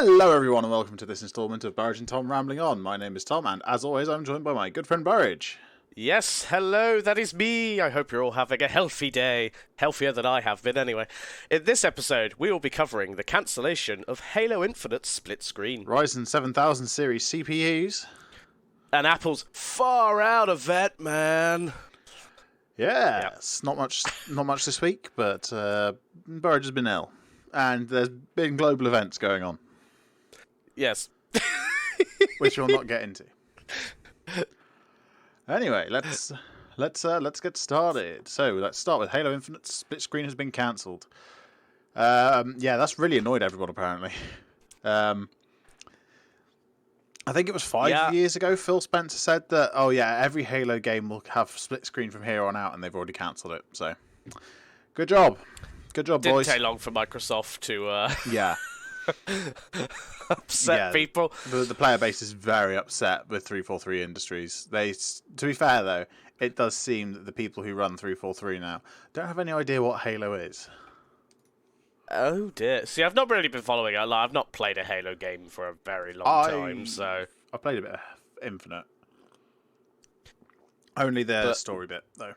Hello everyone and welcome to this instalment of Burridge and Tom Rambling On. My name is Tom and as always I'm joined by my good friend Burridge. Yes, hello, that is me. I hope you're all having a healthy day. Healthier than I have been, anyway. In this episode, we will be covering the cancellation of Halo Infinite split screen. Ryzen 7000 series CPUs. And Apple's far out of vet, man. Yeah, it's not much this week, but Burridge has been ill. And there's been global events going on. Yes. Which we'll not get into. Anyway, let's get started. So let's start with Halo Infinite. Split screen has been cancelled. Yeah, that's really annoyed everyone apparently. I think it was 5 years ago. Phil Spencer said that. Oh yeah, every Halo game will have split screen from here on out, and they've already cancelled it. So, good job, boys. Didn't take long for Microsoft to yeah. upset people. The player base is very upset with 343 Industries. To be fair though, it does seem that the people who run 343 now don't have any idea what Halo is. Oh dear. See, I've not really been following it. I've not played a Halo game for a very long time, so I played a bit of Infinite. Only the story bit though.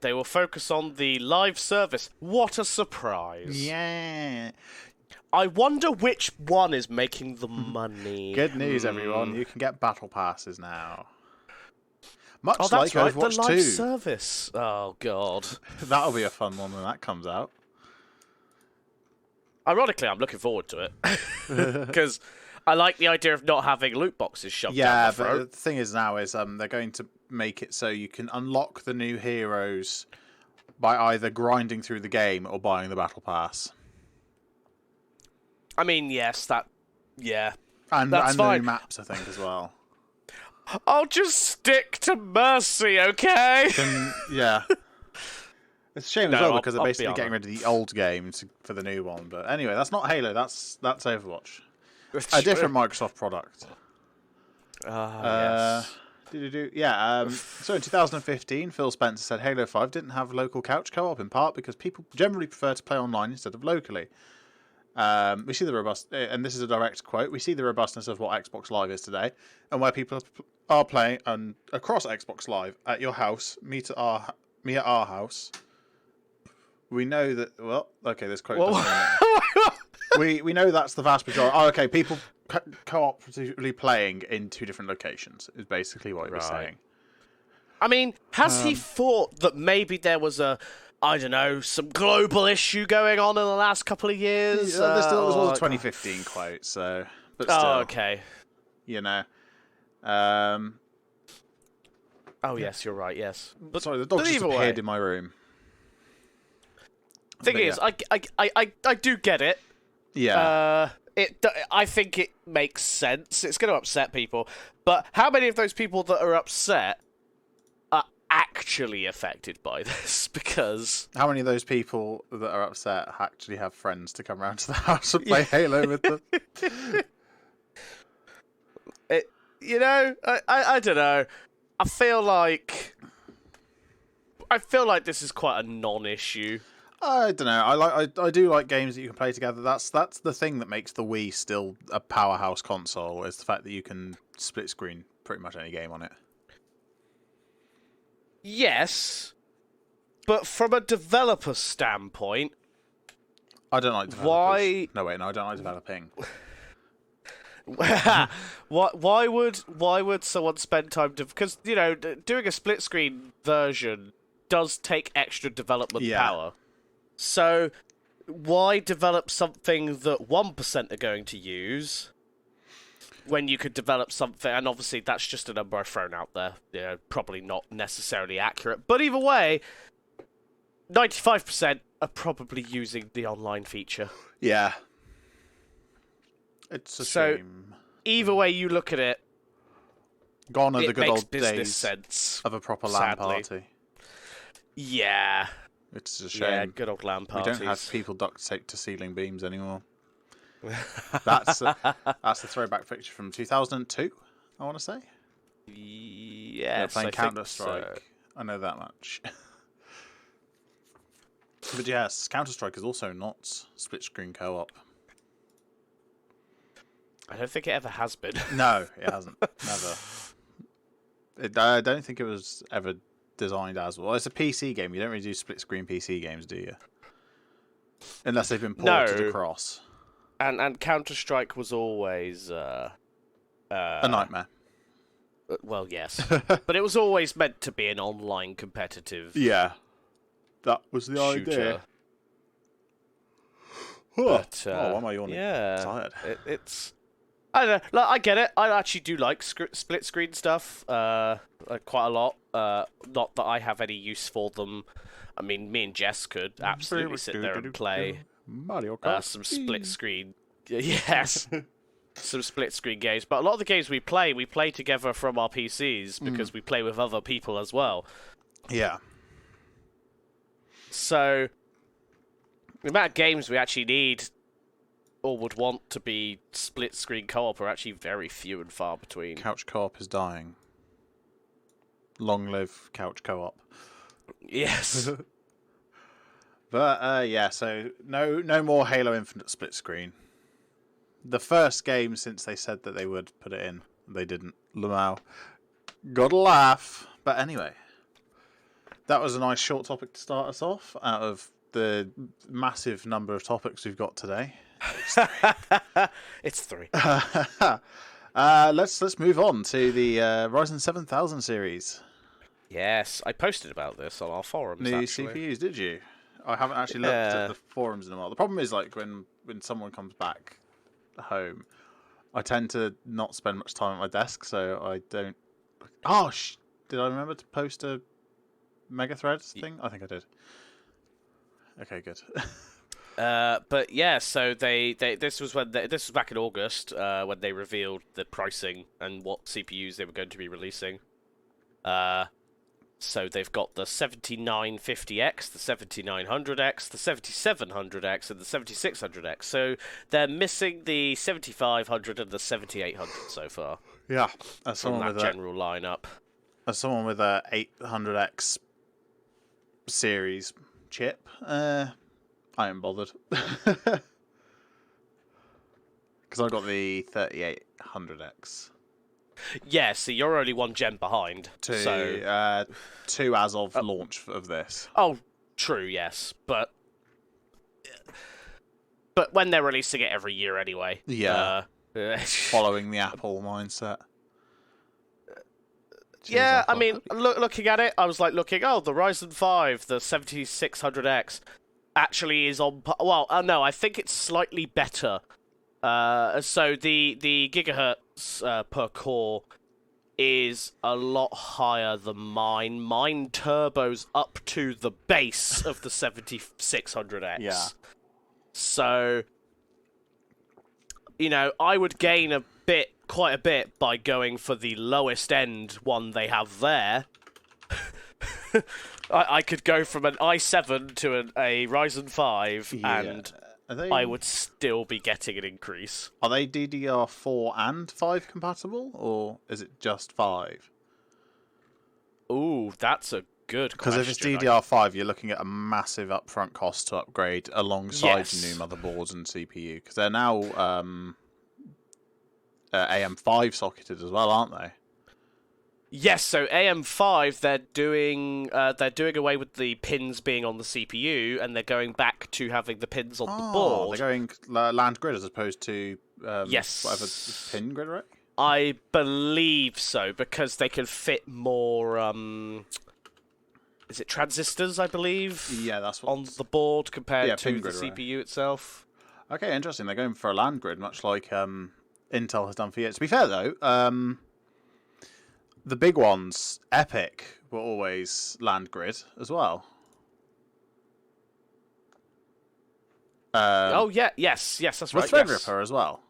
They will focus on the live service. What a surprise. Yeah. I wonder which one is making the money. Good news, everyone. You can get battle passes now. Much that's like right, Overwatch the live 2. service. Oh, God. That'll be a fun one when that comes out. Ironically, I'm looking forward to it. Because I like the idea of not having loot boxes shoved down the throat. Yeah, but the thing is now is they're going to make it so you can unlock the new heroes by either grinding through the game or buying the battle pass. I mean, yes, And that's the fine. new maps, I think, as well. I'll just stick to Mercy, okay? Yeah. It's a shame as well because they're I'll basically getting rid of the old game for the new one. But anyway, that's not Halo, that's Overwatch. A different Microsoft product. Yes. Yeah, so in 2015, Phil Spencer said Halo 5 didn't have local couch co-op in part because people generally prefer to play online instead of locally. We see and this is a direct quote, we see the robustness of what Xbox Live is today, and where people are playing across Xbox Live at your house, me at our house. We know that, well, okay, this quote we know that's the vast majority. Oh, okay, people cooperatively playing in two different locations is basically what he was saying. I mean, has he thought that maybe there was some global issue going on in the last couple of years? Yeah, this was all a 2015 quote, so... But still, okay. You know. Oh, yes, you're right, yes. But, sorry, the dog just appeared in my room. Thing is, I do get it. Yeah. I think it makes sense. It's going to upset people. But how many of those people that are upset are actually affected by this? Because... How many of those people that are upset actually have friends to come around to the house and play Halo with them? I don't know. I feel like this is quite a non-issue. I don't know. I do like games that you can play together. That's the thing that makes the Wii still a powerhouse console, is the fact that you can split screen pretty much any game on it. Yes, but from a developer standpoint, I don't like developers. I don't like developing. why would someone spend time because doing a split screen version does take extra development power. So why develop something that 1% are going to use when you could develop something, and obviously that's just a number I've thrown out there, probably not necessarily accurate, but either way, 95% are probably using the online feature. Yeah. It's a shame. Either way you look at it, gone are the good old days sense of a proper LAN party. Yeah. It's a shame. Yeah, good old LAN parties. We don't have people duct taped to ceiling beams anymore. That's the throwback picture from 2002, I want to say. Yes, they're playing Counter-Strike. So. I know that much. But yes, Counter-Strike is also not split-screen co-op. I don't think it ever has been. No, it hasn't. Never. I don't think it was ever designed as well. It's a PC game. You don't really do split-screen PC games, do you? Unless they've been ported across. And Counter-Strike was always a nightmare. Well, yes. But it was always meant to be an online competitive Yeah. That was the shooter. idea. But, why am I yawning? Yeah. Tired. It's... I don't know. Like, I get it. I actually do like split-screen stuff quite a lot. Not that I have any use for them. I mean, me and Jess could absolutely sit there and play Mario Kart. some split-screen... Yes. Some split-screen games. But a lot of the games we play together from our PCs because we play with other people as well. Yeah. So, the amount of games we actually need or would want to be split-screen co-op are actually very few and far between. Couch co-op is dying. Long live couch co-op. Yes. But, yeah, so no more Halo Infinite split screen. The first game since they said that they would put it in, they didn't. Lamau. Gotta laugh. But anyway, that was a nice short topic to start us off out of the massive number of topics we've got today. It's 3. Let's move on to the Ryzen 7000 series. Yes, I posted about this on our forums. New actually. CPUs, did you? I haven't actually looked at the forums in a while. The problem is, like, when someone comes back home, I tend to not spend much time at my desk, so I don't. Oh, did I remember to post a mega threads thing? I think I did. Okay, good. But yeah, so this was back in August when they revealed the pricing and what CPUs they were going to be releasing. So they've got the 7950X, the 7900X, the 7700X, and the 7600X. So they're missing the 7500 and the 7800 so far. Yeah, as someone with that general lineup. As someone with a 800X series chip, I am bothered because I've got the 3800X. Yeah, so you're only one gen behind. Two as of launch of this. Oh, true, yes, but when they're releasing it every year anyway. Yeah, following the Apple mindset. Yeah, I mean, looking at it, I was like looking. Oh, the Ryzen 5, the 7600X, actually is on. Well, no, I think it's slightly better. So the gigahertz per core is a lot higher than mine. Mine turbo's up to the base of the 7600X. Yeah. So, you know, I would gain quite a bit by going for the lowest end one they have there. I could go from an i7 to a Ryzen 5 and I would still be getting an increase. Are they DDR4 and 5 compatible, or is it just 5? Ooh, that's a good question. Because if it's DDR5, you're looking at a massive upfront cost to upgrade alongside new motherboards and CPU. Because they're now AM5 socketed as well, aren't they? Yes, so AM5 they're doing away with the pins being on the CPU, and they're going back to having the pins on the board. They're going land grid as opposed to yes, whatever pin grid, right? I believe so, because they can fit more. Is it transistors? I believe. Yeah, that's what on the board compared to the grid, CPU itself. Okay, interesting. They're going for a land grid, much like Intel has done for years. To be fair, though. The big ones, Epic, were always land grid as well. Yes, that's right. Threadripper as well.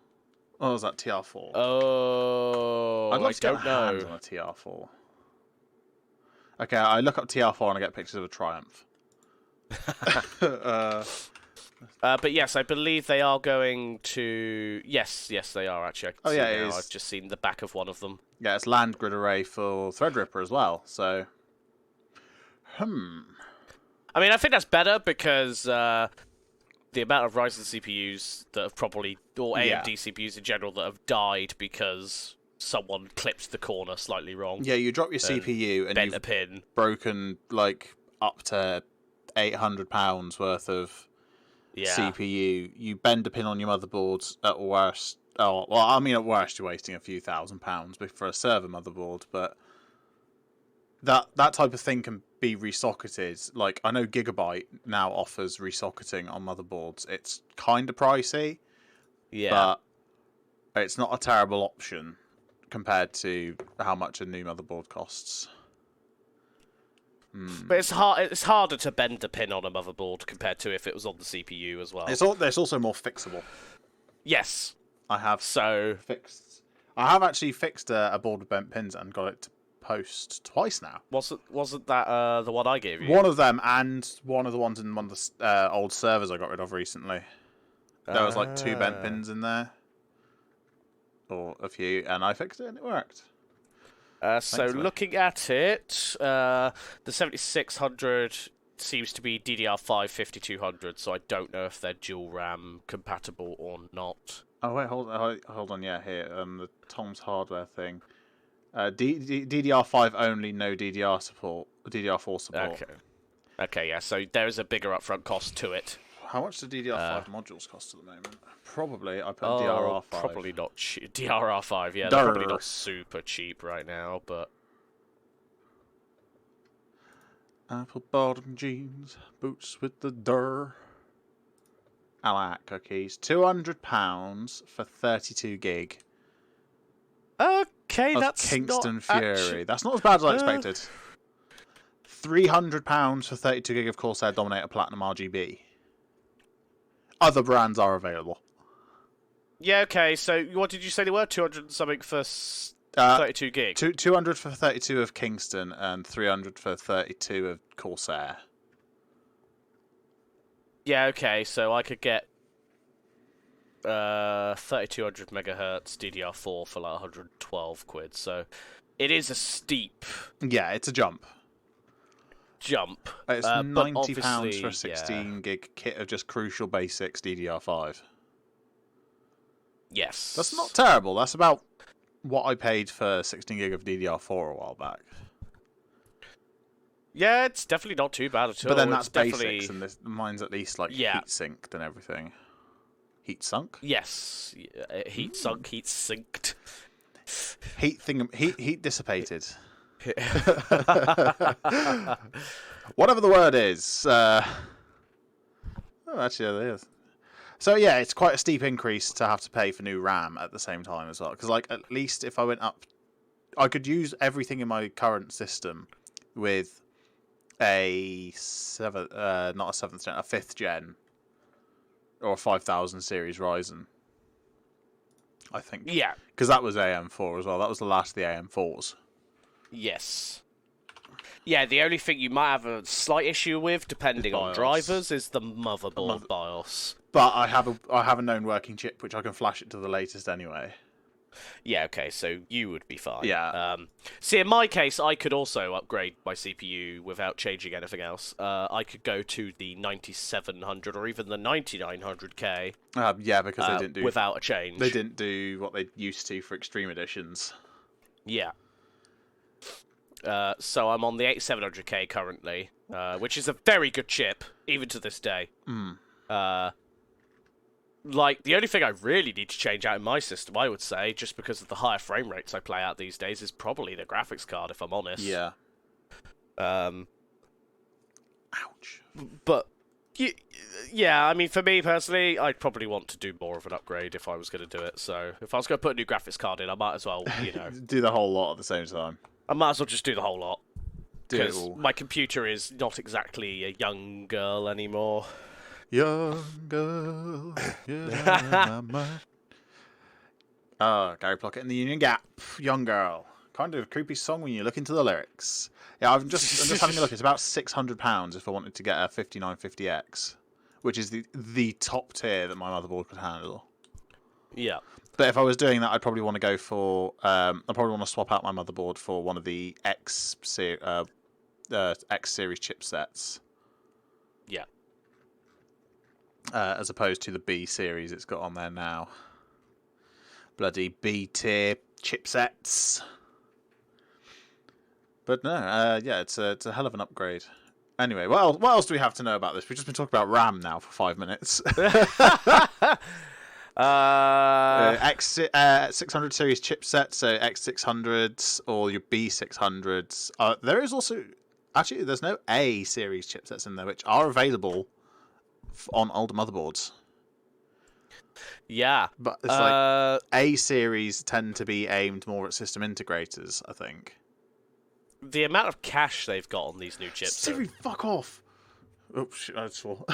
Or was that TR4? Oh, I'd love to get a hand on a TR4. Okay, I look up TR4 and I get pictures of a Triumph. But yes, I believe they are going to. Yes, they are actually. I've just seen the back of one of them. Yeah, it's land grid array for Threadripper as well. So, I mean, I think that's better because the the amount of Ryzen CPUs that have probably, or AMD CPUs in general, that have died because someone clipped the corner slightly wrong. Yeah, you drop your CPU and bent you've a pin. broken like up to £800 worth of CPU. You bend a pin on your motherboard at worst. Oh, well, I mean, at worst, you're wasting a few £1,000s for a server motherboard, but that type of thing can be resocketed. Like, I know Gigabyte now offers resocketing on motherboards. It's kind of pricey, but it's not a terrible option compared to how much a new motherboard costs. But it's harder to bend a pin on a motherboard compared to if it was on the CPU as well. It's also more fixable. Yes. I have actually fixed a board with bent pins and got it to post twice now. Wasn't that the one I gave you? One of them, and one of the ones in one of the old servers I got rid of recently. There was like 2 bent pins in there, or a few, and I fixed it and it worked. So looking at it, the 7600 seems to be DDR5 5200, so I don't know if they're dual RAM compatible or not. Oh wait, hold on. Yeah, here, the Tom's Hardware thing. DDR5 only, no DDR support, DDR4 support. Okay, yeah. So there is a bigger upfront cost to it. How much do DDR5 modules cost at the moment? Probably, I put DRR5. Probably not cheap. DRR5, yeah, they're probably not super cheap right now, but... Apple bottom jeans, boots with the durr. I like cookies. £200 for 32 gig. Okay, of that's Kingston not Fury. That's not as bad as I expected. £300 for 32 gig of Corsair Dominator Platinum RGB. Other brands are available. Yeah, okay, so what did you say they were? 200 and something for 32 gig? 200 for 32 of Kingston and 300 for 32 of Corsair. Yeah, okay, so I could get 3200 megahertz DDR4 for like 112 quid, so it is a steep... Yeah, it's a jump. It's £90 for a 16 gig kit of just Crucial Basics DDR5. Yes. That's not terrible. That's about what I paid for 16 gig of DDR4 a while back. Yeah, it's definitely not too bad at all. But then that's definitely... basics, and mine's at least like heat synced and everything. Heat sunk? Yes. Heat sunk, heat synced. Heat dissipated. Whatever the word is. Actually, it is. So yeah, it's quite a steep increase to have to pay for new RAM at the same time as well. Because like at least if I went up, I could use everything in my current system with a not a 7th gen, a 5th gen, or a 5000 series Ryzen. I think. Yeah. Because that was AM4 as well. That was the last of the AM4s. Yes. Yeah, the only thing you might have a slight issue with, depending on drivers, is the motherboard BIOS. But I have a known working chip which I can flash it to the latest anyway. Yeah, okay, so you would be fine. Yeah. See, in my case, I could also upgrade my CPU without changing anything else. I could go to the 9700 or even the 9900K. Yeah, because they didn't do without a change. They didn't do what they used to for extreme editions. Yeah. So I'm on the 8700K currently, which is a very good chip, even to this day. Like, the only thing I really need to change out in my system, I would say, just because of the higher frame rates I play out these days, is probably the graphics card, if I'm honest. Yeah. Ouch. But, yeah, I mean, for me personally, I'd probably want to do more of an upgrade if I was going to do it. So, if I was going to put a new graphics card in, I might as well, do the whole lot at the same time. I might as well just do the whole lot. Because my computer is not exactly a young girl anymore. Young girl, Gary Pluckett in the Union Gap, Young Girl. Kind of a creepy song when you look into the lyrics. Yeah, I'm just having a look. It's about £600 if I wanted to get a 5950X, which is the top tier that my motherboard could handle. Yeah. But if I was doing that, I'd probably want to go for. I'd probably want to swap out my motherboard for one of the X series chipsets. Yeah. as opposed to the B series it's got on there now. Bloody B tier chipsets. But no, yeah, it's a hell of an upgrade. Anyway, what else do we have to know about this? We've just been talking about RAM now for 5 minutes. X600 series chipset, so X600s or your B600s. There is also... Actually, there's no A series chipsets in there, which are available on older motherboards. Yeah. But it's like A series tend to be aimed more at system integrators, I think. The amount of cache they've got on these new chips. Siri, fuck off. Oops, shit, I swore.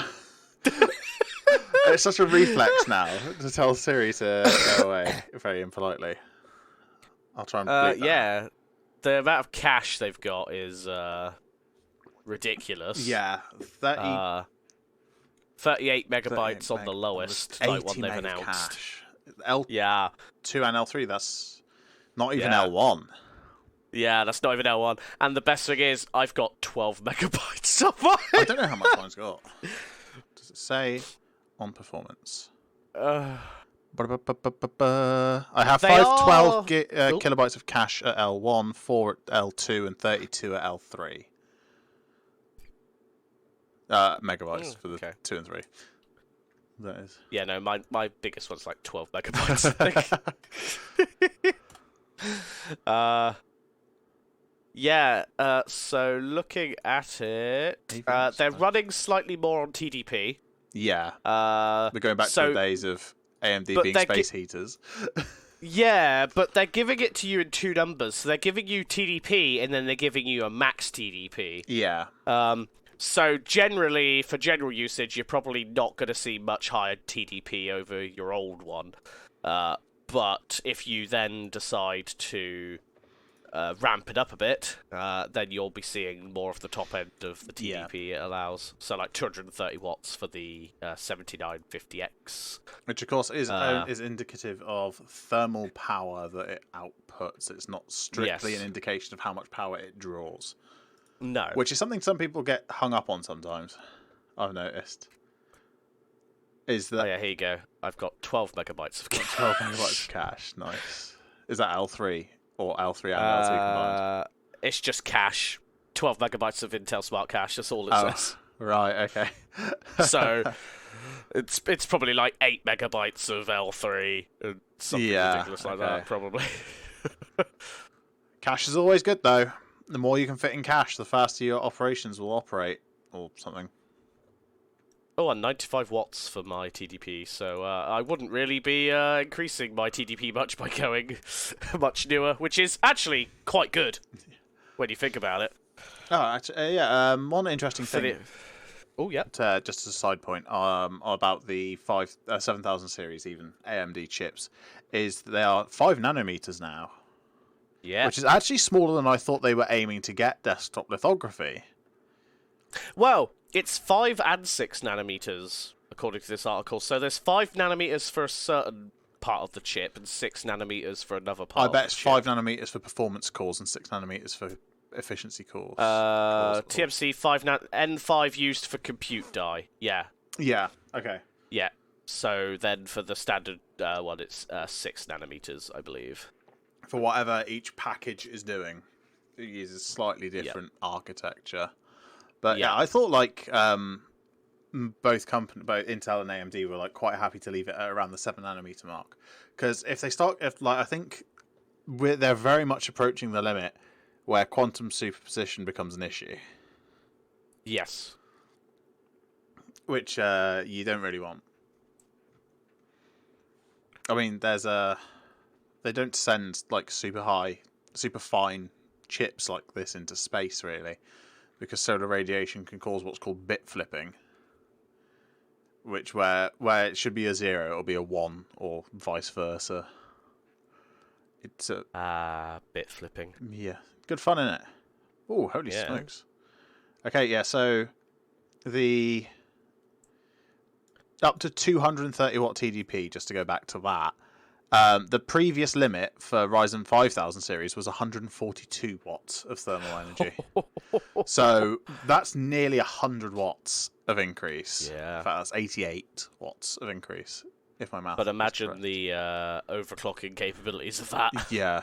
It's such a reflex now to tell Siri to go away very impolitely. I'll try and bleep that. Yeah. The amount of cache they've got is ridiculous. Yeah. 38 megabytes on the lowest, like one they've announced. Cache. L2 and L3, that's not even L1. Yeah, that's not even L1. And the best thing is, I've got 12 megabytes of mine. I don't know how much mine's got. Does it say on performance? I have 12 kilobytes of cache at L1, 4 at L2, and 32 at L3. Megabytes for the 2 and 3. That is. Yeah, no, my biggest one's like 12 megabytes, I think. Yeah, so looking at it, they're running slightly more on TDP. Yeah. We're going back to the days of AMD being space heaters. Yeah, but they're giving it to you in two numbers. So they're giving you TDP, and then they're giving you a max TDP. Yeah. So generally, for general usage, you're probably not going to see much higher TDP over your old one. But if you then decide to ramp it up a bit, then you'll be seeing more of the top end of the TDP it allows. So like 230 watts for the 7950X. Which, of course, is indicative of thermal power that it outputs. It's not strictly an indication of how much power it draws. No. Which is something some people get hung up on sometimes, I've noticed. Is that... Oh yeah, here you go. I've got 12 megabytes of cache. 12 megabytes of cache, nice. Is that L3? Or L3 and L2 combined? It's just cache. 12 megabytes of Intel Smart Cache, that's all it says. Right, okay. So, it's probably like 8 megabytes of L3, and something ridiculous like that, probably. Cache is always good, though. The more you can fit in cache, the faster your operations will operate, or something. Oh, and 95 watts for my TDP, so I wouldn't really be increasing my TDP much by going much newer, which is actually quite good when you think about it. Oh, actually, one interesting thing. Just as a side point about the 7000 series, even AMD chips, is they are 5 nanometers now. Yeah. Which is actually smaller than I thought they were aiming to get desktop lithography. Well, it's 5 and 6 nanometers, according to this article. So there's 5 nanometers for a certain part of the chip and 6 nanometers for another part of the chip. I bet it's 5 nanometers for performance cores and 6 nanometers for efficiency cores. TMC N5 used for compute die. Yeah. Yeah, okay. Yeah. So then for the standard one, it's 6 nanometers, I believe. For whatever each package is doing. It uses slightly different architecture. But yeah, I thought like both Intel and AMD were like quite happy to leave it at around the 7 nanometer mark, because I think they're very much approaching the limit where quantum superposition becomes an issue. Yes, which you don't really want. I mean, they don't send like super fine chips like this into space really. Because solar radiation can cause what's called bit flipping, which where it should be a 0, it'll be a 1, or vice versa. It's bit flipping. Yeah, good fun, isn't it? Oh, holy smokes! Okay, yeah. So the up to 230 watt TDP, just to go back to that, The previous limit for Ryzen 5000 series was 142 watts of thermal energy. So that's nearly 100 watts of increase. Yeah. In fact, that's 88 watts of increase, if my math But is imagine correct. the overclocking capabilities of that. Yeah.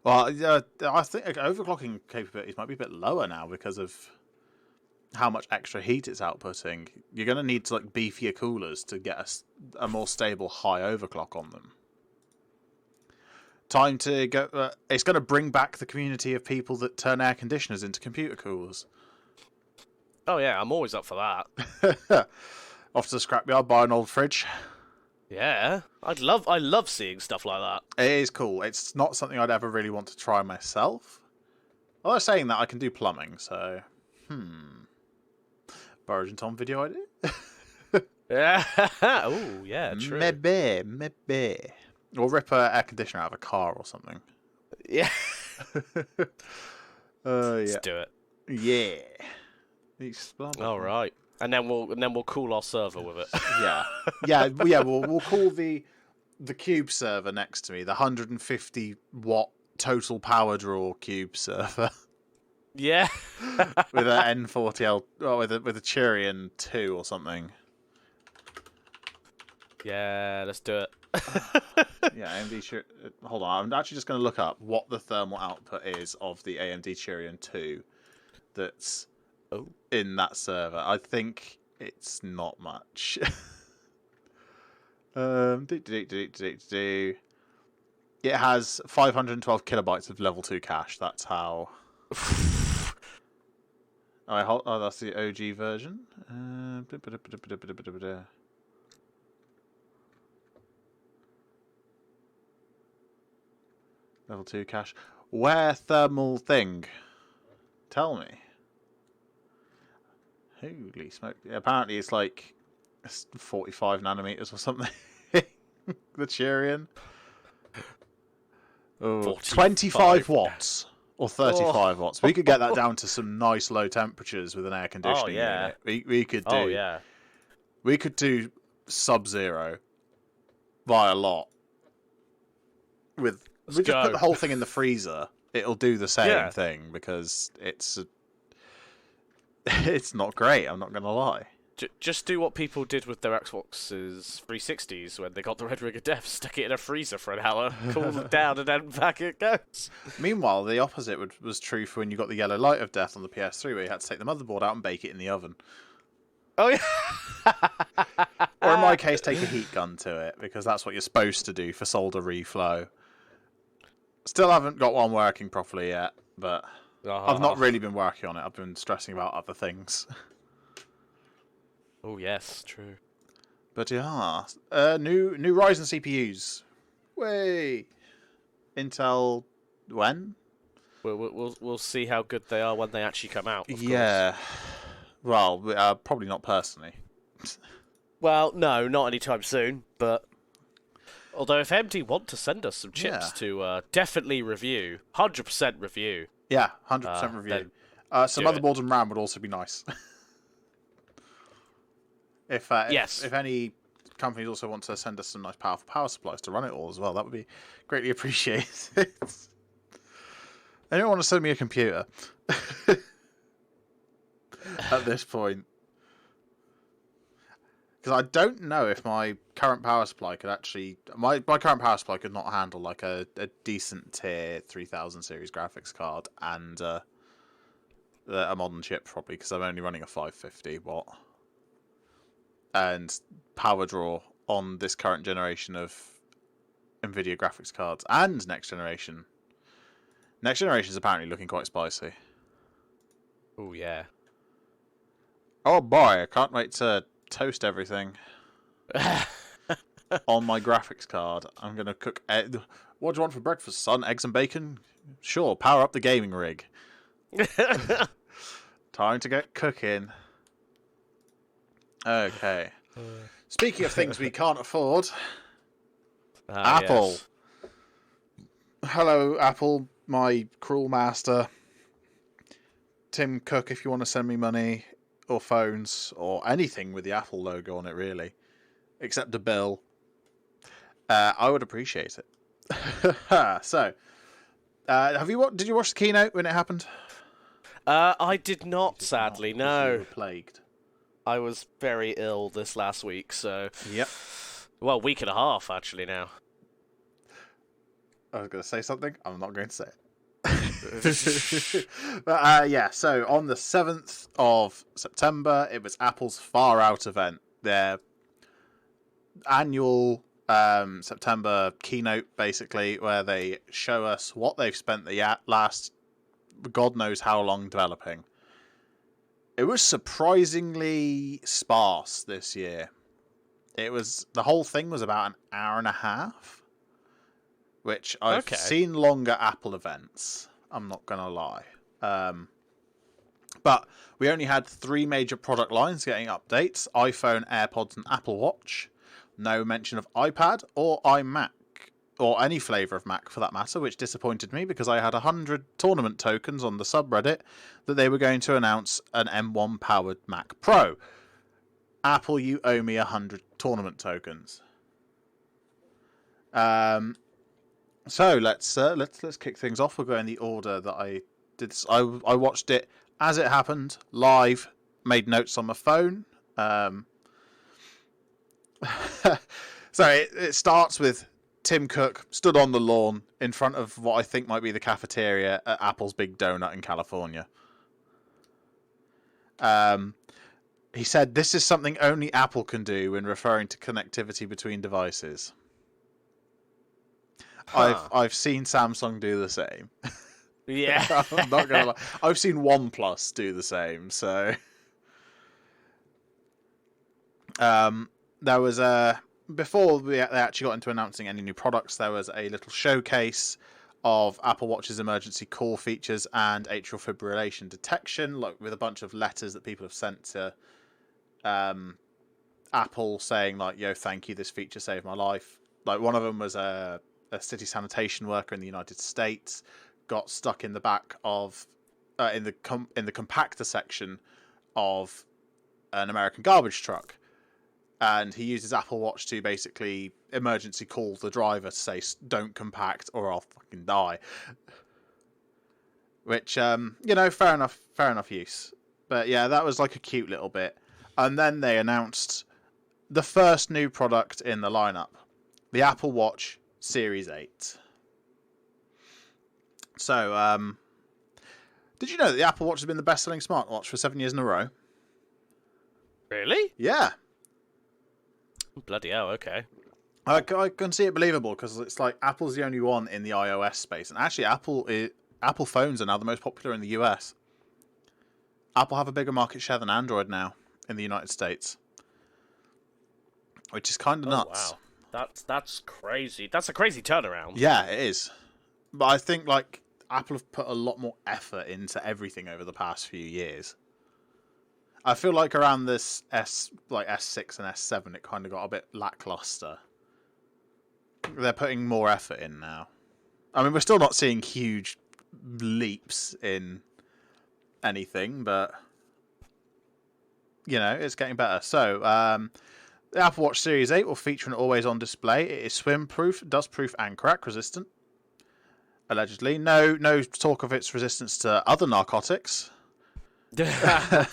Well, I think overclocking capabilities might be a bit lower now because of how much extra heat it's outputting. You're going to need to like beefier coolers to get a more stable high overclock on them. Time to go. It's going to bring back the community of people that turn air conditioners into computer coolers. Oh yeah, I'm always up for that. Off to the scrapyard, buy an old fridge. Yeah, I love seeing stuff like that. It is cool. It's not something I'd ever really want to try myself. Although saying that, I can do plumbing, so Burridge and Tom video idea. Yeah. Oh yeah, true. Maybe. Or rip an air conditioner out of a car or something. Yeah. Yeah. Let's do it. Yeah. All right. And then we'll cool our server with it. Yeah. We'll call the cube server next to me the 150 watt total power draw cube server. Yeah. With an N40L, with a Turian 2 or something. Yeah, let's do it. Yeah, AMD. Hold on, I'm actually just going to look up what the thermal output is of the AMD Turian 2 that's in that server. I think it's not much. It has 512 kilobytes of level 2 cache. That's how. Oh, that's the OG version. Level 2 cache. Where thermal thing? Tell me. Holy smoke. Yeah, apparently it's like 45 nanometers or something. The Turian. Oh, 25 watts. Or 35 watts. We could get that down to some nice low temperatures with an air conditioning unit. We could do. Oh yeah. We could do Sub-Zero by a lot. We just put the whole thing in the freezer. It'll do the same thing because it's not great. I'm not gonna lie. Just do what people did with their Xboxes 360s when they got the Red Ring of Death, stuck it in a freezer for an hour, cooled it down, and then back it goes. Meanwhile, the opposite was true for when you got the Yellow Light of Death on the PS3, where you had to take the motherboard out and bake it in the oven. Oh yeah. Or in my case, take a heat gun to it, because that's what you're supposed to do for solder reflow. Still haven't got one working properly yet, but I've not really been working on it. I've been stressing about other things. Oh yes, true. But yeah, new Ryzen CPUs. Way. Intel when? We'll see how good they are when they actually come out. Of course. Well, probably not personally. Well, no, not anytime soon. But although if AMD want to send us some chips to definitely review, 100% review. Yeah, 100% review. Some motherboards and RAM would also be nice. If any companies also want to send us some nice powerful power supplies to run it all as well, that would be greatly appreciated. Anyone want to send me a computer? At this point. Because I don't know if my current power supply could actually... My current power supply could not handle like a decent tier 3000 series graphics card and a modern chip probably, because I'm only running a 550 watt. And power draw on this current generation of NVIDIA graphics cards and next generation. Next generation is apparently looking quite spicy. Oh yeah. Oh boy, I can't wait to toast everything on my graphics card. I'm going to cook... What do you want for breakfast, son? Eggs and bacon? Sure, power up the gaming rig. Time to get cooking. Okay. Speaking of things we can't afford, Apple. Yes. Hello, Apple, my cruel master. Tim Cook, if you want to send me money or phones or anything with the Apple logo on it, really, except a bill. I would appreciate it. So, did you watch the keynote when it happened? I did not, sadly, Not, because you no. were plagued. I was very ill this last week, so... Yep. Well, week and a half, actually, now. I was going to say something. I'm not going to say it. But yeah, so on the 7th of September, it was Apple's Far Out event. Their annual September keynote, basically, where they show us what they've spent the last God knows how long developing. It was surprisingly sparse this year. The whole thing was about an hour and a half, which I've seen longer Apple events. I'm not gonna lie, but we only had 3 major product lines getting updates: iPhone, AirPods, and Apple Watch. No mention of iPad or iMac, or any flavour of Mac for that matter, which disappointed me because I had 100 tournament tokens on the subreddit that they were going to announce an M1 powered Mac Pro. Apple, you owe me 100 tournament tokens. So let's kick things off. We'll go in the order that I did. I watched it as it happened, live, made notes on my phone. So it starts with Tim Cook stood on the lawn in front of what I think might be the cafeteria at Apple's Big Donut in California. He said, "This is something only Apple can do," when referring to connectivity between devices. I've seen Samsung do the same. Yeah. I'm not gonna lie. I've seen OnePlus do the same. So, there was before they actually got into announcing any new products, there was a little showcase of Apple Watch's emergency call features and atrial fibrillation detection, like with a bunch of letters that people have sent to Apple saying like, "Yo, thank you, this feature saved my life." Like one of them was a city sanitation worker in the United States got stuck in the back of in the compactor section of an American garbage truck, and he used his Apple Watch to basically emergency call the driver to say, "Don't compact or I'll fucking die." Which fair enough use. But yeah, that was like a cute little bit. And then they announced the first new product in the lineup, the Apple Watch Series 8. So, did you know that the Apple Watch has been the best-selling smartwatch for 7 years in a row? Really? Yeah. Bloody hell, okay. I can see it believable because it's like Apple's the only one in the iOS space. And actually, Apple phones are now the most popular in the US. Apple have a bigger market share than Android now in the United States, which is kind of nuts. Wow. That's crazy. That's a crazy turnaround. Yeah, it is. But I think like Apple have put a lot more effort into everything over the past few years. I feel like around this S6 and S7, it kind of got a bit lackluster. They're putting more effort in now. I mean, we're still not seeing huge leaps in anything, but it's getting better. So, the Apple Watch Series 8 will feature an always-on display. It is swim-proof, dust-proof, and crack-resistant. Allegedly, no talk of its resistance to other narcotics. Sorry, I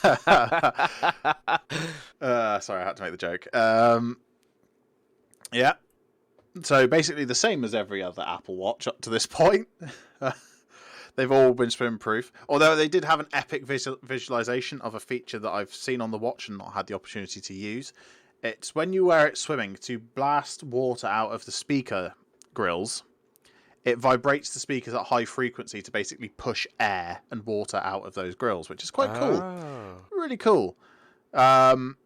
had to make the joke. Yeah. So basically the same as every other Apple Watch up to this point. They've all been swim-proof. Although they did have an epic visualization of a feature that I've seen on the watch and not had the opportunity to use. It's when you wear it swimming, to blast water out of the speaker grills, it vibrates the speakers at high frequency to basically push air and water out of those grills, which is quite cool. Really cool. To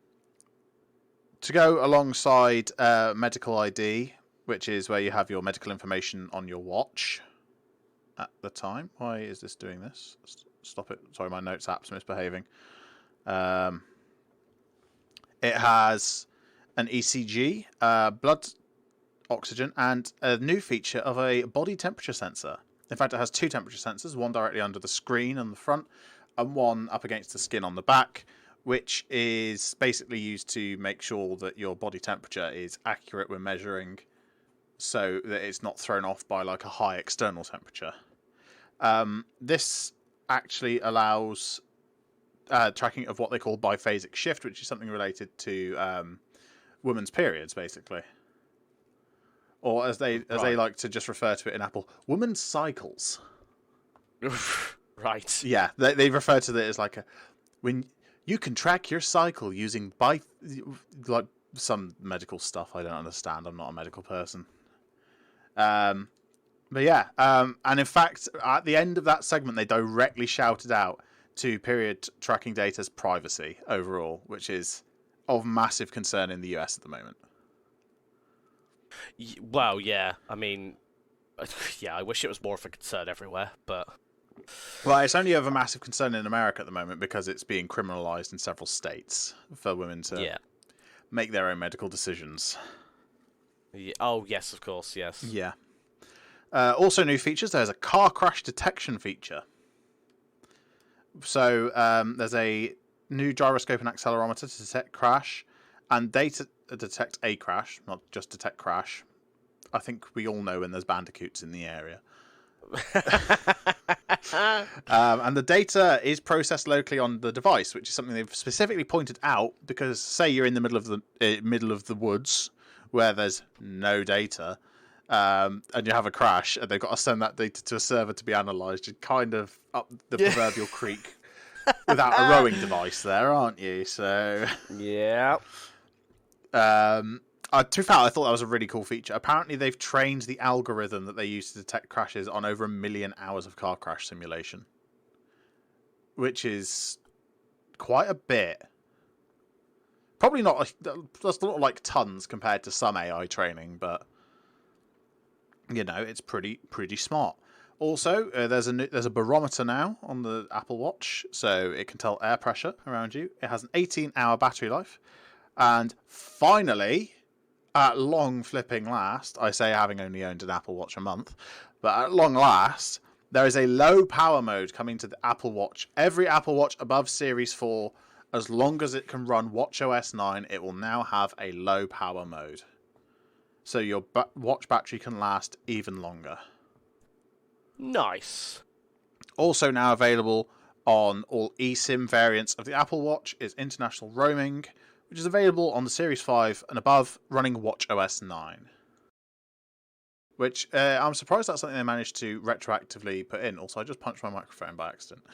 go alongside medical ID, which is where you have your medical information on your watch at the time. Why is this doing this? Stop it. Sorry, my notes app's misbehaving. It has an ECG, blood oxygen, and a new feature of a body temperature sensor. In fact, it has 2 temperature sensors, one directly under the screen on the front and one up against the skin on the back, which is basically used to make sure that your body temperature is accurate when measuring so that it's not thrown off by like a high external temperature. This actually allows tracking of what they call biphasic shift, which is something related to women's periods, basically. Or as they like to just refer to it in Apple, women's cycles. Right. Yeah, they refer to it as like when you can track your cycle using like some medical stuff I don't understand. I'm not a medical person. But yeah, and in fact, at the end of that segment, they directly shouted out to period tracking data's privacy overall, which is of massive concern in the US at the moment. Well, yeah. I mean, yeah, I wish it was more of a concern everywhere, but... Well, it's only of a massive concern in America at the moment because it's being criminalized in several states for women to make their own medical decisions. Yeah. Oh, yes, of course, yes. Yeah. Also new features, there's a car crash detection feature. So there's a new gyroscope and accelerometer to detect crash and data to detect a crash, not just detect crash. I think we all know when there's bandicoots in the area. And the data is processed locally on the device, which is something they've specifically pointed out because, say, you're in the middle of the woods where there's no data, and you have a crash, and they've got to send that data to a server to be analysed. You're kind of up the proverbial creek without a rowing device, there, aren't you? So yeah. To be fair, I thought that was a really cool feature. Apparently, they've trained the algorithm that they use to detect crashes on over 1 million hours of car crash simulation, which is quite a bit. Probably not. That's not like tons compared to some AI training, but you know, it's pretty smart. Also, there's a barometer now on the Apple Watch, so it can tell air pressure around you. It has an 18-hour battery life, and finally, at long flipping last, I say having only owned an Apple Watch a month, but at long last, there is a low power mode coming to the Apple Watch. Every Apple Watch above Series 4, as long as it can run watchOS 9, it will now have a low power mode. So your watch battery can last even longer. Nice. Also now available on all eSIM variants of the Apple Watch is international roaming, which is available on the Series 5 and above, running watchOS 9. Which I'm surprised that's something they managed to retroactively put in. Also, I just punched my microphone by accident.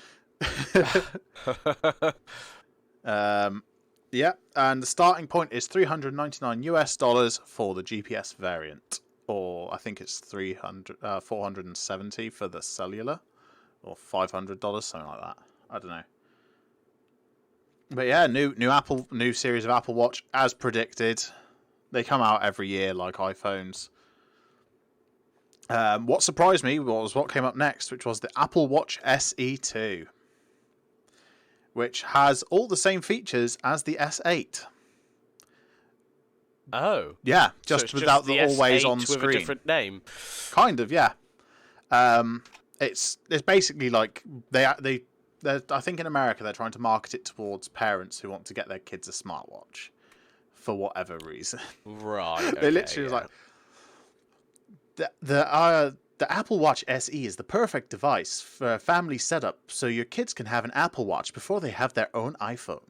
Yeah, and the starting point is $399 for the GPS variant, or I think it's 470 for the cellular, or $500, something like that. I don't know. But yeah, new series of Apple Watch as predicted. They come out every year like iPhones. What surprised me was what came up next, which was the Apple Watch SE2, which has all the same features as the S8. Oh. Yeah, just without the always on screen. With a different name. Kind of, yeah. It's basically like I think in America they're trying to market it towards parents who want to get their kids a smartwatch for whatever reason. Right. They literally was like the Apple Watch SE is the perfect device for a family setup, so your kids can have an Apple Watch before they have their own iPhone.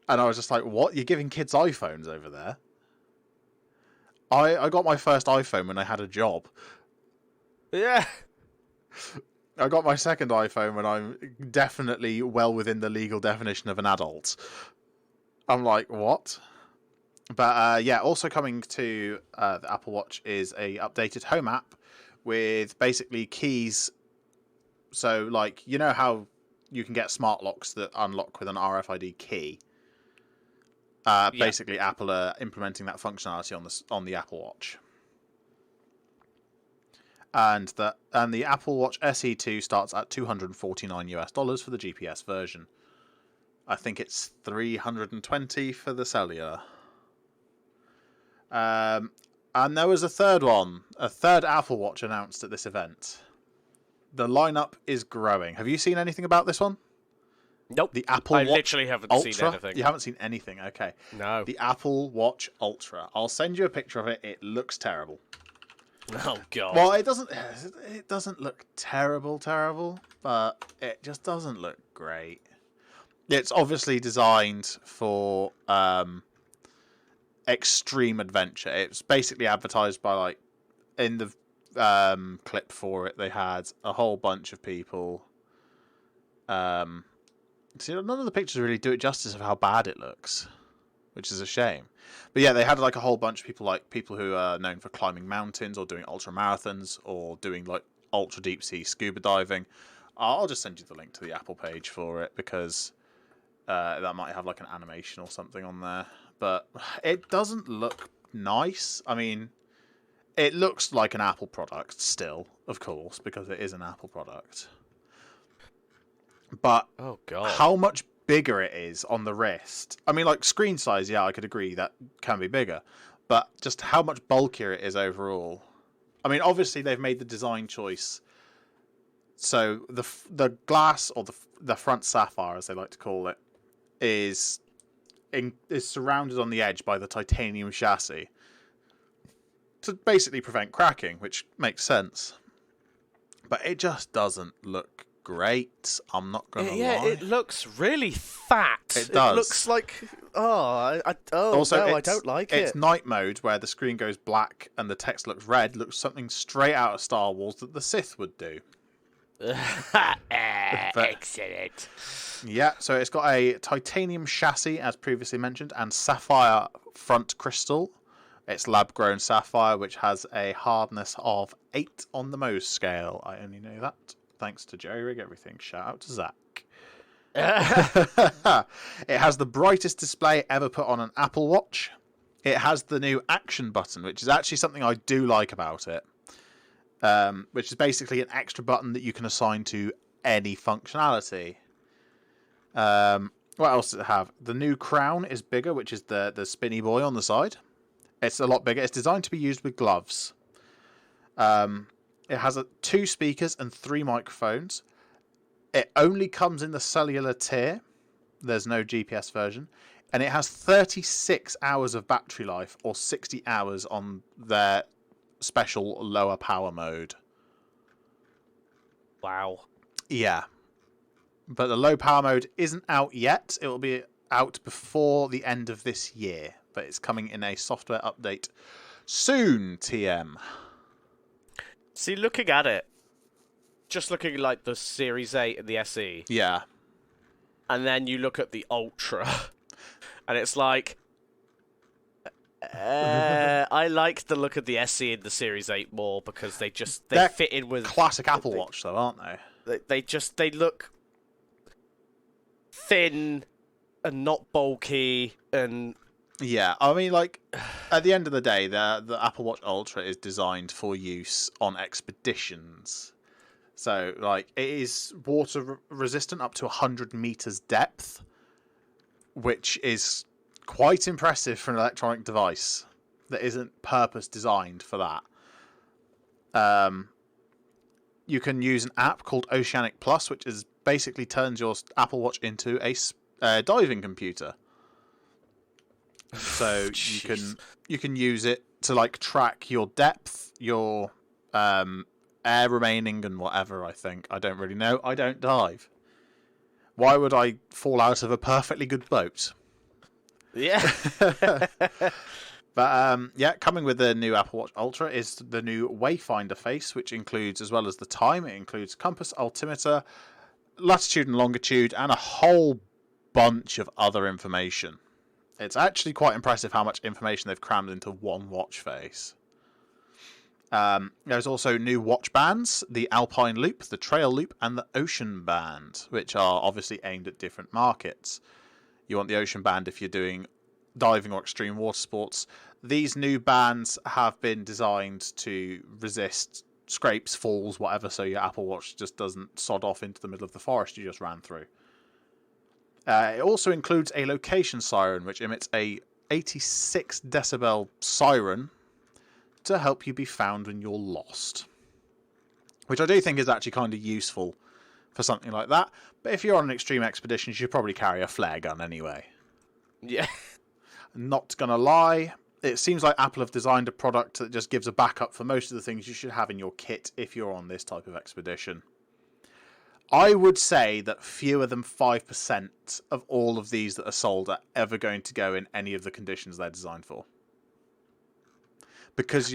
And I was just like, what? You're giving kids iPhones over there? I got my first iPhone when I had a job. Yeah. I got my second iPhone when I'm definitely well within the legal definition of an adult. I'm like, what? But yeah, also coming to the Apple Watch is a updated home app with basically keys. So, like, you know how you can get smart locks that unlock with an RFID key? Basically, Apple are implementing that functionality on the Apple Watch. And the Apple Watch SE2 starts at $249 for the GPS version. I think it's $320 for the cellular. And there was a third Apple Watch announced at this event. The lineup is growing. Have you seen anything about this one? Nope. The Apple Watch literally haven't Ultra? seen anything. You haven't seen anything, okay. No. The Apple Watch Ultra. I'll send you a picture of it. It looks terrible. Oh god. Well, it doesn't look terrible, but it just doesn't look great. It's obviously designed for extreme adventure. It's basically advertised by, like, in the clip for it, they had a whole bunch of people. See, none of the pictures really do it justice of how bad it looks, which is a shame. But yeah, they had like a whole bunch of people, like people who are known for climbing mountains or doing ultra marathons or doing like ultra deep sea scuba diving. I'll just send you the link to the Apple page for it because that might have like an animation or something on there. But it doesn't look nice. I mean, it looks like an Apple product still, of course, because it is an Apple product. But oh god, how much bigger it is on the wrist. I mean, like, screen size, yeah, I could agree that can be bigger. But just how much bulkier it is overall. I mean, obviously they've made the design choice. So the glass, or the front sapphire, as they like to call it, is surrounded on the edge by the titanium chassis to basically prevent cracking, which makes sense. But it just doesn't look great. I'm not gonna lie. Yeah, it looks really fat. It does. It looks like I don't like it. It's night mode, where the screen goes black and the text looks red. Looks something straight out of Star Wars that the Sith would do. Excellent. Yeah, so it's got a titanium chassis, as previously mentioned, and sapphire front crystal. It's lab-grown sapphire, which has a hardness of 8 on the Mohs scale. I only know that thanks to Jerry Rig Everything. Shout out to Zach. It has the brightest display ever put on an Apple Watch. It has the new action button, which is actually something I do like about it. Which is basically an extra button that you can assign to any functionality. What else does it have? The new crown is bigger, which is the spinny boy on the side. It's a lot bigger. It's designed to be used with gloves. It has 2 speakers and 3 microphones. It only comes in the cellular tier. There's no GPS version. And it has 36 hours of battery life, or 60 hours on their special lower power mode. Wow. Yeah. But the low power mode isn't out yet. It will be out before the end of this year. But it's coming in a software update soon, TM. See, looking at it, just looking like the Series 8 and the SE. Yeah. And then you look at the Ultra, and it's like, I like the look of the SE and the Series 8 more because they fit in with classic Apple Watch, though, aren't they? They look thin and not bulky and. Yeah, I mean, like, at the end of the day, the Apple Watch Ultra is designed for use on expeditions. So, like, it is water resistant up to 100 meters depth, which is quite impressive for an electronic device that isn't purpose designed for that. You can use an app called Oceanic Plus, which is basically turns your Apple Watch into a diving computer. So you can use it to, like, track your depth, your air remaining, and whatever. I think, I don't really know. I don't dive. Why would I fall out of a perfectly good boat? Yeah. But yeah, coming with the new Apple Watch Ultra is the new Wayfinder face, which includes, as well as the time, it includes compass, altimeter, latitude and longitude, and a whole bunch of other information. It's actually quite impressive how much information they've crammed into one watch face. There's also new watch bands, the Alpine Loop, the Trail Loop, and the Ocean Band, which are obviously aimed at different markets. You want the Ocean Band if you're doing diving or extreme water sports. These new bands have been designed to resist scrapes, falls, whatever, so your Apple Watch just doesn't sod off into the middle of the forest you just ran through. It also includes a location siren, which emits a 86 decibel siren to help you be found when you're lost. Which I do think is actually kind of useful for something like that. But if you're on an extreme expedition, you should probably carry a flare gun anyway. Yeah. Not gonna lie, it seems like Apple have designed a product that just gives a backup for most of the things you should have in your kit if you're on this type of expedition. I would say that fewer than 5% of all of these that are sold are ever going to go in any of the conditions they're designed for. Because,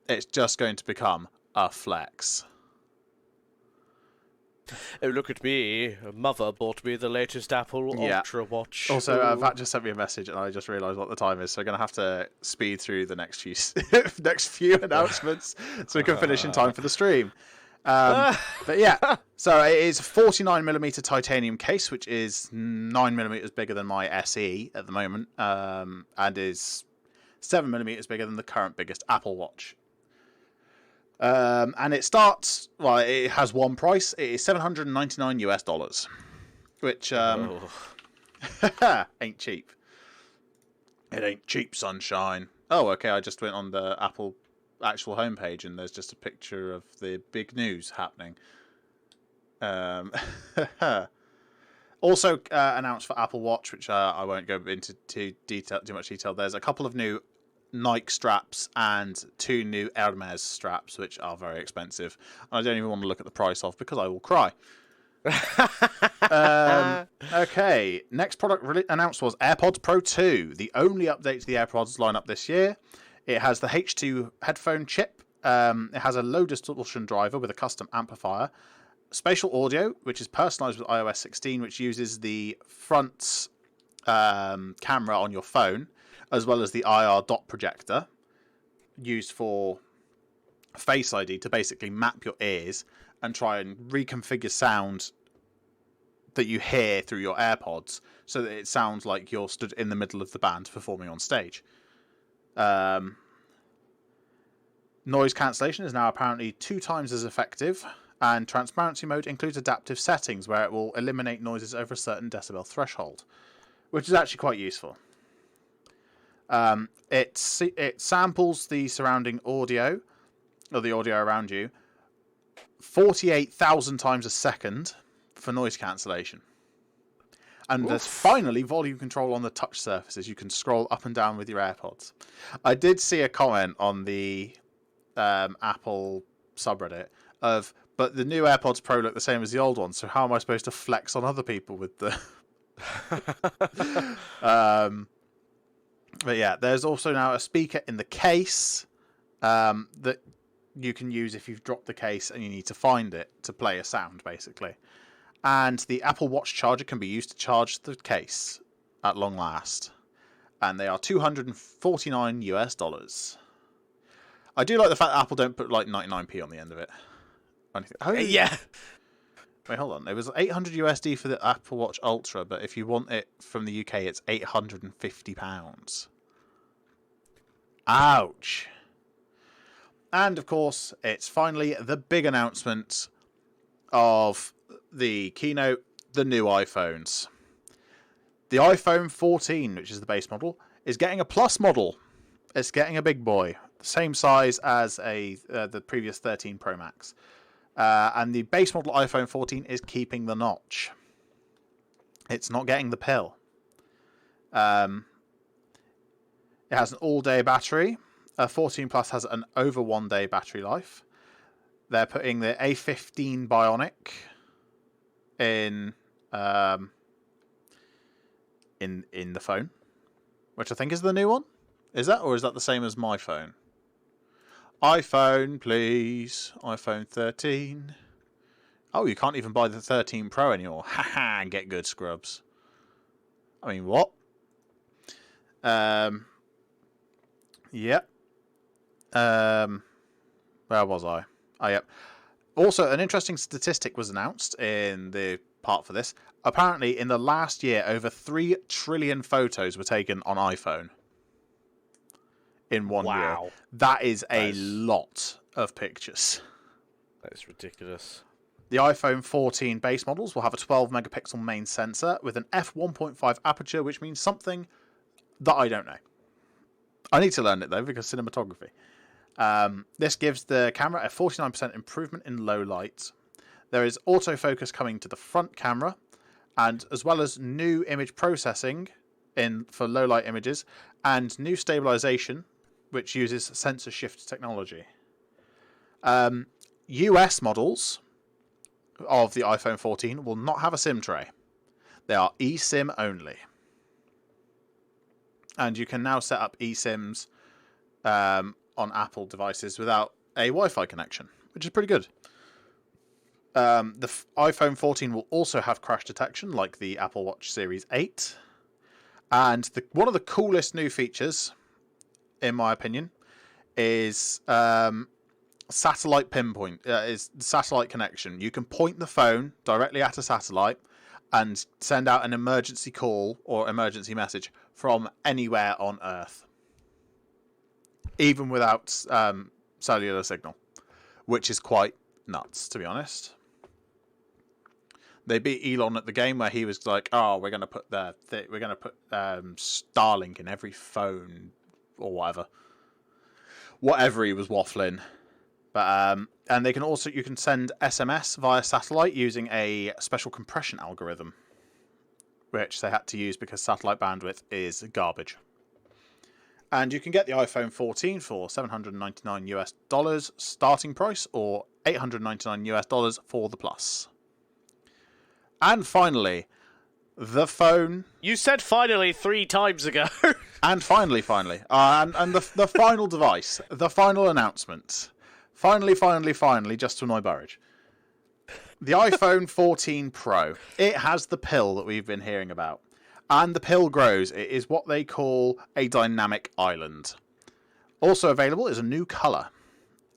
it's just going to become a flex. Oh, look at me. Mother bought me the latest Apple Ultra watch. Also, Vat just sent me a message and I just realised what the time is, so I'm going to have to speed through the next few announcements so we can finish in time for the stream. But yeah, so it is a 49mm titanium case, which is 9mm bigger than my SE at the moment, and is 7mm bigger than the current biggest Apple Watch. And it starts, it has one price. It is $799, which ain't cheap. It ain't cheap, sunshine. Oh, okay, I just went on the Apple actual homepage and there's just a picture of the big news happening. Also announced for Apple Watch, which I won't go into too much detail. There's a couple of new Nike straps and 2 new Hermes straps, which are very expensive. And I don't even want to look at the price of because I will cry. Okay, next product announced was AirPods Pro 2, the only update to the AirPods lineup this year. It has the H2 headphone chip. It has a low distortion driver with a custom amplifier. Spatial audio, which is personalized with iOS 16, which uses the front camera on your phone, as well as the IR dot projector, used for Face ID to basically map your ears and try and reconfigure sound that you hear through your AirPods so that it sounds like you're stood in the middle of the band performing on stage. Noise cancellation is now apparently 2 times as effective, and transparency mode includes adaptive settings where it will eliminate noises over a certain decibel threshold, which is actually quite useful. It samples the surrounding audio, or the audio around you, 48,000 times a second for noise cancellation. And there's finally volume control on the touch surfaces. You can scroll up and down with your AirPods. I did see a comment on the Apple subreddit but the new AirPods Pro look the same as the old ones, so how am I supposed to flex on other people with the... But yeah, there's also now a speaker in the case that you can use if you've dropped the case and you need to find it to play a sound, basically. And the Apple Watch charger can be used to charge the case at long last. And they are $249. I do like the fact that Apple don't put like 99p on the end of it. Yeah. Wait, hold on. It was $800 for the Apple Watch Ultra, but if you want it from the UK, it's £850. Ouch. And of course, it's finally the big announcement of the keynote, the new iPhones. The iPhone 14, which is the base model, is getting a Plus model. It's getting a big boy, the same size as the previous 13 Pro Max. And the base model iPhone 14 is keeping the notch. It's not getting the pill. It has an all-day battery. 14 Plus has an over 1-day battery life. They're putting the A15 Bionic in the phone, which I think is the new one. Is that, or is that the same as my phone? iPhone, please. iPhone 13. Oh, you can't even buy the 13 Pro anymore. Haha, and get good, scrubs. I mean, what? Yep. Where was I? Oh, yep. Also, an interesting statistic was announced in the part for this. Apparently, in the last year, over 3 trillion photos were taken on iPhone. In 1 year. That is a lot of pictures. That is ridiculous. The iPhone 14 base models will have a 12 megapixel main sensor with an f1.5 aperture, which means something that I don't know. I need to learn it though, because cinematography. This gives the camera a 49% improvement in low light. There is autofocus coming to the front camera, and as well as new image processing for low light images, and new stabilization, which uses sensor shift technology. US models of the iPhone 14 will not have a SIM tray. They are eSIM only. And you can now set up eSIMs on Apple devices without a Wi-Fi connection, which is pretty good. The iPhone 14 will also have crash detection like the Apple Watch Series 8. And one of the coolest new features, in my opinion, is satellite pinpoint. Is satellite connection. You can point the phone directly at a satellite and send out an emergency call or emergency message from anywhere on Earth, even without cellular signal, which is quite nuts, to be honest. They beat Elon at the game where he was like, "Oh, we're going to put Starlink in every phone or whatever he was waffling." But and you can send SMS via satellite using a special compression algorithm, which they had to use because satellite bandwidth is garbage. And you can get the iPhone 14 for $799 starting price, or $899 for the Plus. And finally, the phone. You said finally 3 times ago. And finally. And the final device, the final announcement. Finally, just to annoy Burridge. The iPhone 14 Pro. It has the pill that we've been hearing about. And the pill grows. It is what they call a dynamic island. Also available is a new colour.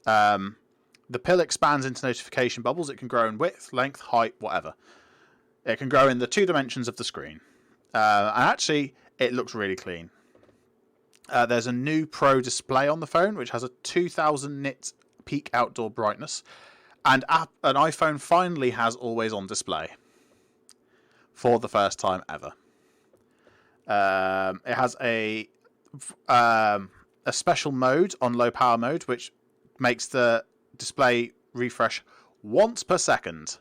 The pill expands into notification bubbles. It can grow in width, length, height, whatever. It can grow in the 2 dimensions of the screen. And actually, it looks really clean. There's a new Pro display on the phone, which has a 2000 nit peak outdoor brightness. And an iPhone finally has always-on display. For the first time ever. It has a special mode on low power mode, which makes the display refresh once per second.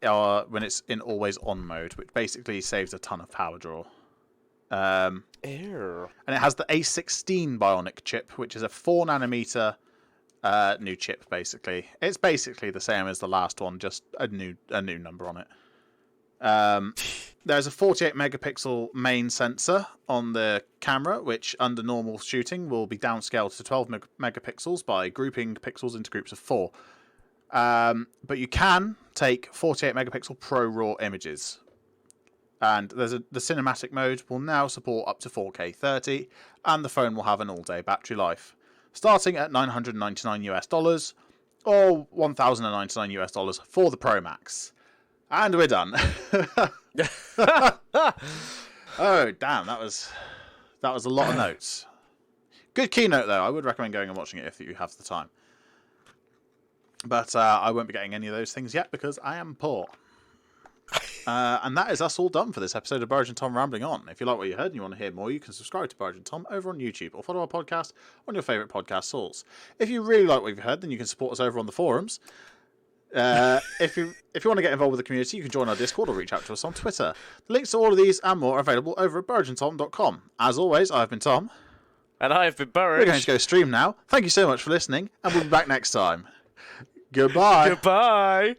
Or when it's in always on mode, which basically saves a ton of power draw. And it has the A16 Bionic chip, which is a 4nm new chip. Basically, it's basically the same as the last one, just a new number on it. There's a 48 megapixel main sensor on the camera, which under normal shooting will be downscaled to 12 megapixels by grouping pixels into groups of 4. But you can take 48 megapixel Pro RAW images. And the cinematic mode will now support up to 4K 30, and the phone will have an all-day battery life, starting at $999 or $1,099 for the Pro Max. And we're done. Oh, damn, that was a lot of notes. Good keynote, though. I would recommend going and watching it if you have the time. But I won't be getting any of those things yet because I am poor. And that is us all done for this episode of Burridge and Tom Rambling On. If you like what you heard and you want to hear more, you can subscribe to Burridge and Tom over on YouTube or follow our podcast on your favourite podcast source. If you really like what you've heard, then you can support us over on the forums. If you want to get involved with the community, you can join our Discord or reach out to us on Twitter. The links to all of these and more are available over at burridgeandtom.com. As always, I've been Tom. And I have been Burridge. We're going to go stream now. Thank you so much for listening, and we'll be back next time. Goodbye. Goodbye.